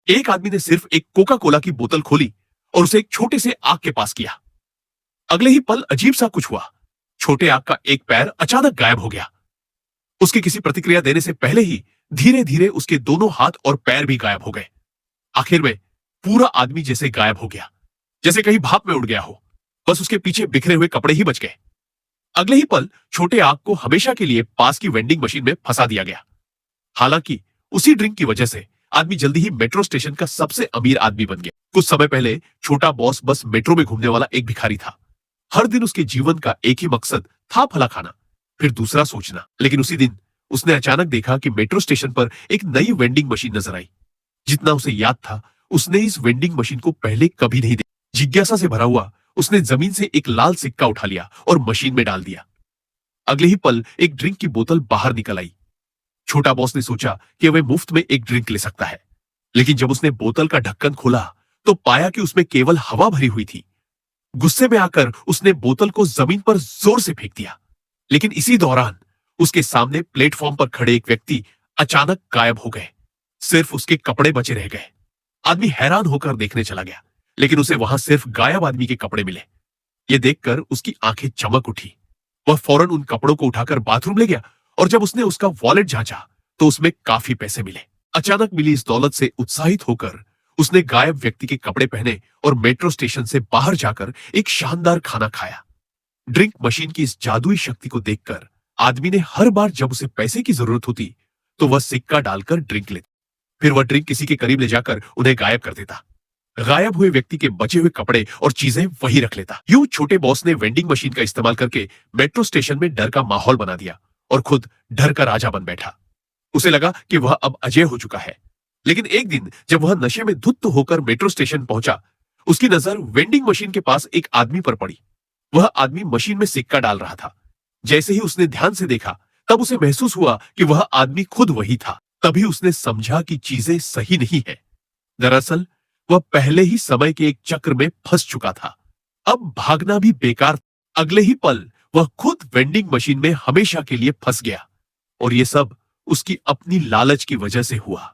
एक आदमी ने सिर्फ एक कोका कोला की बोतल खोली और उसे एक छोटे से आग के पास किया। अगले ही पल अजीब सा कुछ हुआ। छोटे आग का एक पैर अचानक गायब हो गया। उसके किसी प्रतिक्रिया देने से पहले ही धीरे धीरे उसके दोनों हाथ और पैर भी गायब हो गए। आखिर में पूरा आदमी जैसे गायब हो गया, जैसे कहीं भाप में उड़ गया हो। बस उसके पीछे बिखरे हुए कपड़े ही बच गए। अगले ही पल छोटे आग को हमेशा के लिए पास की वेंडिंग मशीन में फंसा दिया गया। हालांकि उसी ड्रिंक की वजह से आदमी जल्दी ही मेट्रो स्टेशन का सबसे अमीर आदमी बन गया। कुछ समय पहले छोटा बॉस बस मेट्रो में घूमने वाला एक भिखारी था। हर दिन उसके जीवन का एक ही मकसद था, फला खाना, फिर दूसरा सोचना। लेकिन उसी दिन उसने अचानक देखा कि मेट्रो स्टेशन पर एक नई वेंडिंग मशीन नजर आई। जितना उसे याद था, उसने इस वेंडिंग मशीन को पहले कभी नहीं देखा। जिज्ञासा से भरा हुआ उसने जमीन से एक लाल सिक्का उठा लिया और मशीन में डाल दिया। अगले ही पल एक ड्रिंक की बोतल बाहर निकल आई। छोटा बॉस ने सोचा कि वह मुफ्त में एक ड्रिंक ले सकता है, लेकिन जब उसने बोतल का ढक्कन खोला तो पाया कि उसमें केवल हवा भरी हुई थी। गुस्से में आकर उसने बोतल को जमीन पर जोर से फेंक दिया। लेकिन इसी दौरान उसके सामने प्लेटफॉर्म पर खड़े एक व्यक्ति अचानक गायब हो गए। सिर्फ उसके कपड़े बचे रह गए। आदमी हैरान होकर देखने चला गया, लेकिन उसे वहां सिर्फ गायब आदमी के कपड़े मिले। यह देखकर उसकी आंखें चमक उठी। वह फौरन उन कपड़ों को उठाकर बाथरूम ले गया और जब उसने उसका वॉलेट जांचा तो उसमें काफी पैसे मिले। अचानक मिली इस दौलत से उत्साहित होकर उसने गायब व्यक्ति के कपड़े पहने और मेट्रो स्टेशन से बाहर जाकर एक शानदार खाना खाया। ड्रिंक मशीन की इस जादुई शक्ति को देखकर आदमी ने हर बार जब उसे पैसे की जरूरत होती तो वह सिक्का डालकर ड्रिंक लेता। फिर वह ड्रिंक किसी के करीब ले जाकर उन्हें गायब कर देता। गायब हुए व्यक्ति के बचे हुए कपड़े और चीजें वही रख लेता। यूं छोटे बॉस ने वेंडिंग मशीन का इस्तेमाल करके मेट्रो स्टेशन में डर का माहौल बना दिया और खुद डर का राजा बन बैठा। उसे लगा कि वह अब अजय हो चुका है। लेकिन एक दिन जब वह नशे में धुत होकर मेट्रो स्टेशन पहुंचा, उसकी नजर वेंडिंग मशीन के पास एक आदमी पर पड़ी। वह आदमी मशीन में सिक्का डाल रहा था। जैसे ही उसने ध्यान से देखा, तब उसे महसूस हुआ कि वह आदमी खुद वही था। तभी उसने समझा कि चीजें सही नहीं है। दरअसल वह पहले ही समय के एक चक्र में फंस चुका था। अब भागना भी बेकार। अगले ही पल वह खुद वेंडिंग मशीन में हमेशा के लिए फंस गया और यह सब उसकी अपनी लालच की वजह से हुआ।